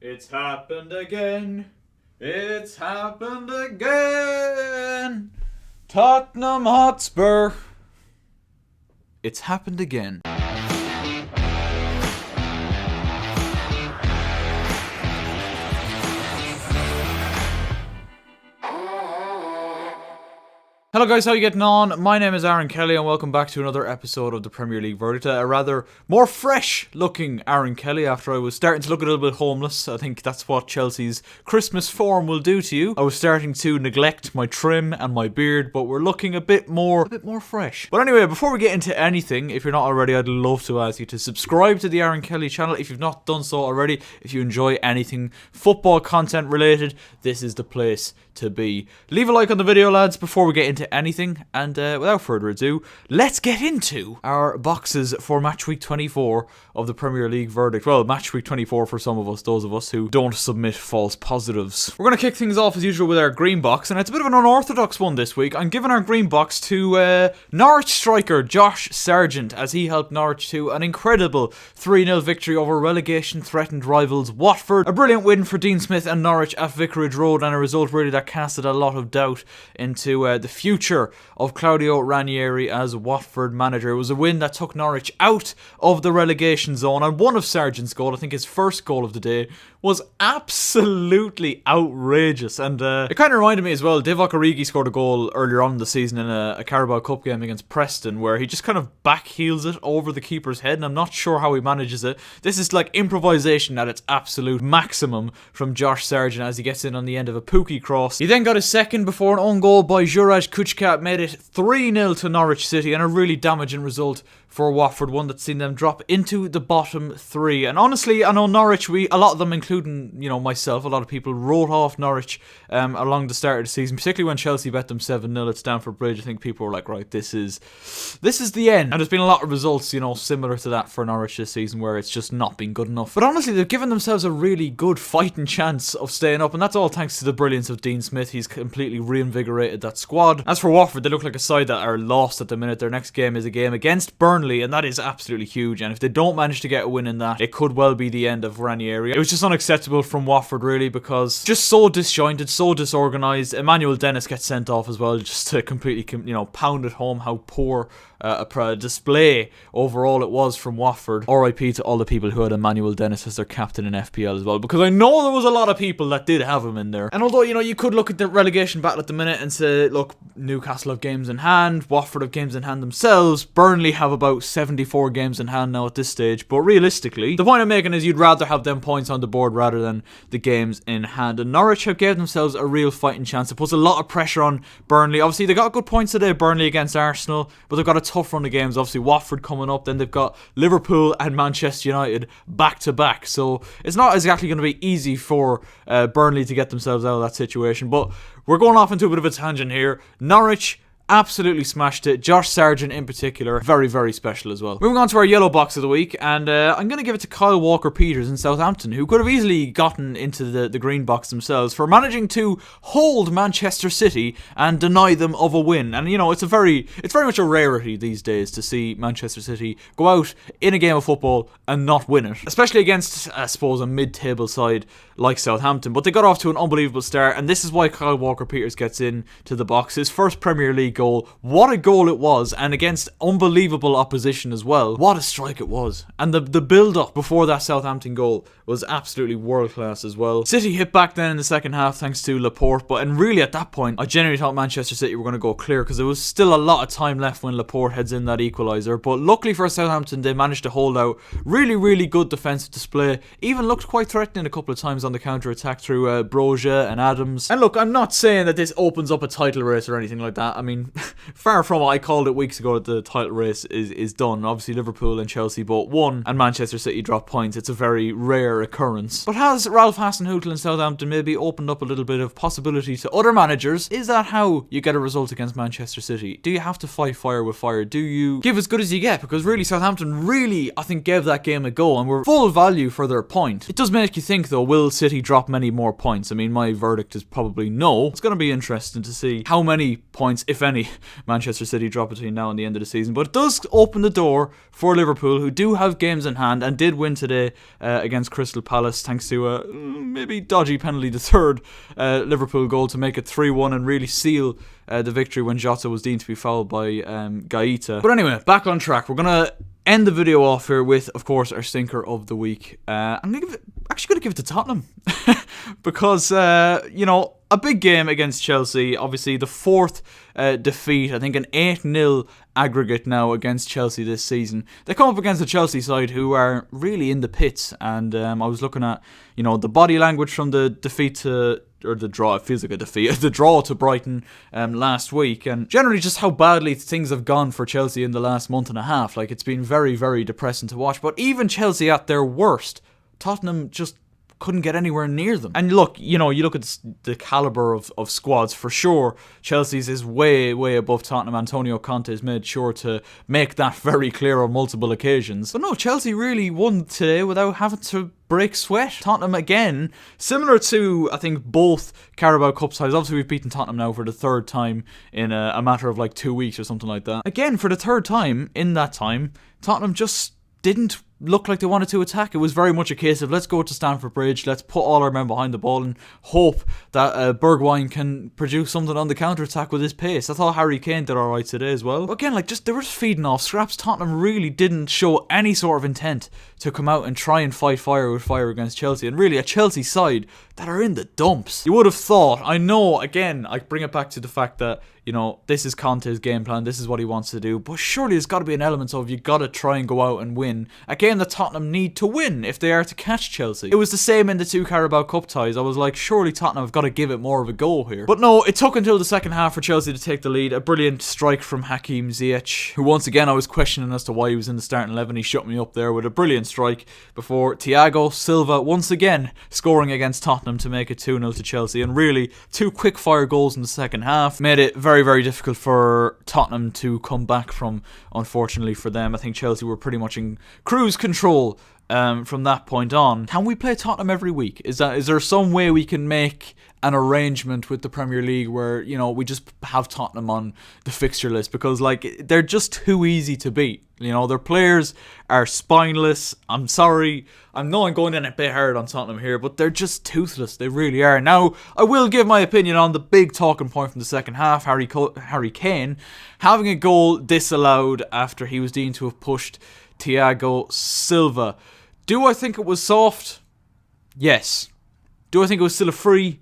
It's happened again. It's happened again. Tottenham Hotspur. It's happened again. Hello guys, how are you getting on? My name is Aaron Kelly and welcome back to another episode of the Premier League Verdict. A rather more fresh looking Aaron Kelly after I was starting to look a little bit homeless. I think that's what Chelsea's Christmas form will do to you. I was starting to neglect my trim and my beard, but we're looking a bit more fresh. But anyway, before we get into anything, if you're not already, I'd love to ask you to subscribe to the Aaron Kelly channel if you've not done so already. If you enjoy anything football content related, this is the place to be. Leave a like on the video, lads, before we get into anything, and without further ado, let's get into our boxes for match week 24 of the Premier League Verdict. Well, match week 24 for some of us, those of us who don't submit false positives. We're going to kick things off as usual with our green box, and it's a bit of an unorthodox one this week. I'm giving our green box to Norwich striker Josh Sargent, as he helped Norwich to an incredible 3-0 victory over relegation-threatened rivals Watford. A brilliant win for Dean Smith and Norwich at Vicarage Road, and a result really that casted a lot of doubt into the future of Claudio Ranieri as Watford manager. It was a win that took Norwich out of the relegation zone, and one of Sargent's goals, I think his first goal of the day, was absolutely outrageous. And it kind of reminded me as well, Divock Origi scored a goal earlier on in the season in a Carabao Cup game against Preston, where he just kind of backheels it over the keeper's head, and I'm not sure how he manages it. This is like improvisation at its absolute maximum from Josh Sargent as he gets in on the end of a Pookie cross. He then got his second before an own goal by Juraj Kucka made it 3-0 to Norwich City, and a really damaging result for Watford, one that's seen them drop into the bottom three. And honestly, I know Norwich, a lot of them, including, myself, a lot of people wrote off Norwich along the start of the season, particularly when Chelsea bet them 7-0 at Stamford Bridge. I think people were like, right, this is the end. And there's been a lot of results, similar to that for Norwich this season, where it's just not been good enough. But honestly, they've given themselves a really good fighting chance of staying up, and that's all thanks to the brilliance of Dean Smith. He's completely reinvigorated that squad. As for Watford, they look like a side that are lost at the minute. Their next game is a game against Burnley, and that is absolutely huge. And if they don't manage to get a win in that, it could well be the end of Ranieri. It was just unacceptable from Watford, really, because just so disjointed, so disorganised. Emmanuel Dennis gets sent off as well, just to completely, pound it home how poor a display overall it was from Watford. RIP to all the people who had Emmanuel Dennis as their captain in FPL as well, because I know there was a lot of people that did have him in there. And although, you could look at the relegation battle at the minute and say, look, Newcastle have games in hand, Watford have games in hand themselves, Burnley have about 74 games in hand now at this stage, but realistically, the point I'm making is you'd rather have them points on the board rather than the games in hand. And Norwich have gave themselves a real fighting chance. It puts a lot of pressure on Burnley. Obviously, they got good points today, Burnley against Arsenal, but they've got a tough run of games. Obviously, Watford coming up, then they've got Liverpool and Manchester United back to back, so it's not exactly going to be easy for Burnley to get themselves out of that situation. But we're going off into a bit of a tangent here. Norwich absolutely smashed it. Josh Sargent in particular, very, very special as well. Moving on to our yellow box of the week, and I'm going to give it to Kyle Walker-Peters in Southampton, who could have easily gotten into the green box themselves for managing to hold Manchester City and deny them of a win. And it's very much a rarity these days to see Manchester City go out in a game of football and not win it, especially against, I suppose, a mid-table side like Southampton. But they got off to an unbelievable start, and this is why Kyle Walker-Peters gets into the box. His first Premier League goal. What a goal it was, and against unbelievable opposition as well. What a strike it was. And the build-up before that Southampton goal was absolutely world-class as well. City hit back then in the second half thanks to Laporte, and really at that point, I genuinely thought Manchester City were going to go clear, because there was still a lot of time left when Laporte heads in that equaliser. But luckily for Southampton, they managed to hold out. Really, really good defensive display. Even looked quite threatening a couple of times on the counter-attack through Broja and Adams. And look, I'm not saying that this opens up a title race or anything like that. I mean, far from it. I called it weeks ago that the title race is done. Obviously, Liverpool and Chelsea both won, and Manchester City dropped points. It's a very rare occurrence. But has Ralph Hasenhüttl in Southampton maybe opened up a little bit of possibility to other managers? Is that how you get a result against Manchester City? Do you have to fight fire with fire? Do you give as good as you get? Because really, Southampton really, I think, gave that game a go and were full value for their point. It does make you think, though, will City drop many more points? I mean, my verdict is probably no. It's going to be interesting to see how many points, if any, any Manchester City drop between now and the end of the season. But it does open the door for Liverpool, who do have games in hand and did win today against Crystal Palace, thanks to a maybe dodgy penalty, the third Liverpool goal to make it 3-1 and really seal the victory when Jota was deemed to be fouled by Gaeta. But anyway, back on track. We're going to end the video off here with, of course, our stinker of the week. I'm actually going to give it to Tottenham. Because, you know, a big game against Chelsea. Obviously, the fourth defeat. I think an 8-0 aggregate now against Chelsea this season. They come up against the Chelsea side who are really in the pits. And I was looking at, you know, the body language from the defeat to... or the draw, it feels like a defeat, the draw to Brighton last week, and generally just how badly things have gone for Chelsea in the last month and a half. Like, it's been very, very depressing to watch. But even Chelsea at their worst, Tottenham just couldn't get anywhere near them. And look, you know, you look at the calibre of squads, for sure, Chelsea's is way, way above Tottenham. Antonio Conte has made sure to make that very clear on multiple occasions. But no, Chelsea really won today without having to break sweat. Tottenham, again, similar to, I think, both Carabao Cup sides. Obviously, we've beaten Tottenham now for the third time in a matter of like 2 weeks or something like that. Again, for the third time in that time, Tottenham just didn't look like they wanted to attack. It was very much a case of, let's go to Stamford Bridge, let's put all our men behind the ball and hope that Bergwijn can produce something on the counter-attack with his pace. I thought Harry Kane did alright today as well. But again, like, just they were just feeding off scraps. Tottenham really didn't show any sort of intent to come out and try and fight fire with fire against Chelsea. And really, a Chelsea side that are in the dumps. You would have thought, I know, again, I bring it back to the fact that, you know, this is Conte's game plan, this is what he wants to do, but surely there's got to be an element of, you got to try and go out and win a game that Tottenham need to win if they are to catch Chelsea. It was the same in the two Carabao Cup ties. I was like, surely Tottenham have got to give it more of a go here. But no, it took until the second half for Chelsea to take the lead. A brilliant strike from Hakim Ziyech, who once again I was questioning as to why he was in the starting 11. He shut me up there with a brilliant strike before Thiago Silva once again scoring against Tottenham to make it 2-0 to Chelsea. And really, two quick fire goals in the second half made it very, very difficult for Tottenham to come back from, unfortunately for them. I think Chelsea were pretty much in cruise control from that point on. Can we play Tottenham every week? Is there some way we can make an arrangement with the Premier League where, you know, we just have Tottenham on the fixture list? Because, like, they're just too easy to beat. You know, their players are spineless. I'm sorry, I know I'm going in a bit hard on Tottenham here, but they're just toothless. They really are. Now, I will give my opinion on the big talking point from the second half. Harry Kane having a goal disallowed after he was deemed to have pushed Thiago Silva. Do I think it was soft? Yes. Do I think it was still a free?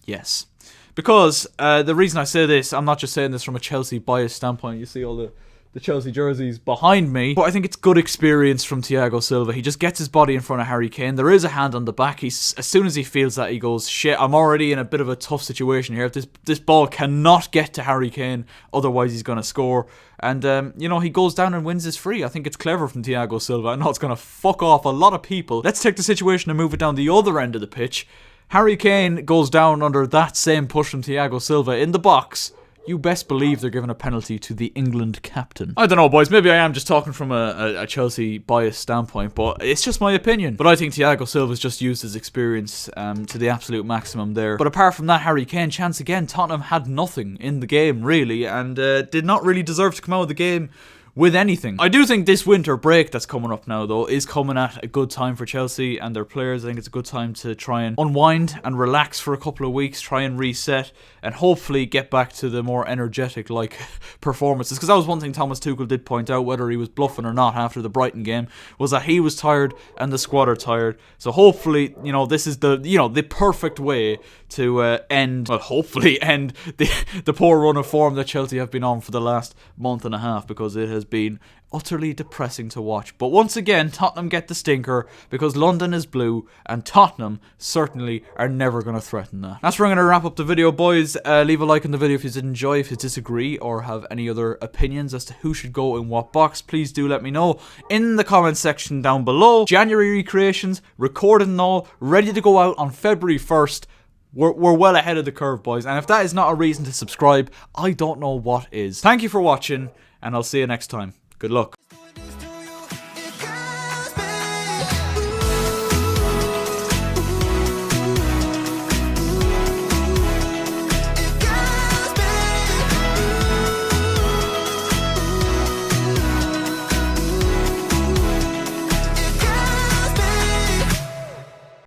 Yes. Because the reason I say this, I'm not just saying this from a Chelsea bias standpoint. You see all the Chelsea jerseys behind me, but I think it's good experience from Thiago Silva. He just gets his body in front of Harry Kane. There is a hand on the back. As soon as he feels that, he goes, shit, I'm already in a bit of a tough situation here. If this ball cannot get to Harry Kane, otherwise he's going to score. And, you know, he goes down and wins his free. I think it's clever from Thiago Silva. I know it's going to fuck off a lot of people. Let's take the situation and move it down the other end of the pitch. Harry Kane goes down under that same push from Thiago Silva in the box. You best believe they're giving a penalty to the England captain. I don't know, boys. Maybe I am just talking from a Chelsea biased standpoint, but it's just my opinion. But I think Thiago Silva's just used his experience to the absolute maximum there. But apart from that, Harry Kane, chance again, Tottenham had nothing in the game, really, and did not really deserve to come out of the game with anything. I do think this winter break that's coming up now, though, is coming at a good time for Chelsea and their players. I think it's a good time to try and unwind and relax for a couple of weeks, try and reset, and hopefully get back to the more energetic-like performances. Because that was one thing Thomas Tuchel did point out, whether he was bluffing or not after the Brighton game, was that he was tired and the squad are tired. So hopefully, you know, this is the perfect way to hopefully end the poor run of form that Chelsea have been on for the last month and a half, because it has been utterly depressing to watch. But once again, Tottenham get the stinker because London is blue and Tottenham certainly are never going to threaten that. That's where I'm going to wrap up the video, boys. Leave a like on the video if you did enjoy. If you disagree or have any other opinions as to who should go in what box, please do let me know in the comment section down below. January recreations, recorded and all, ready to go out on February 1st. We're well ahead of the curve, boys, and if that is not a reason to subscribe, I don't know what is. Thank you for watching, and I'll see you next time. Good luck.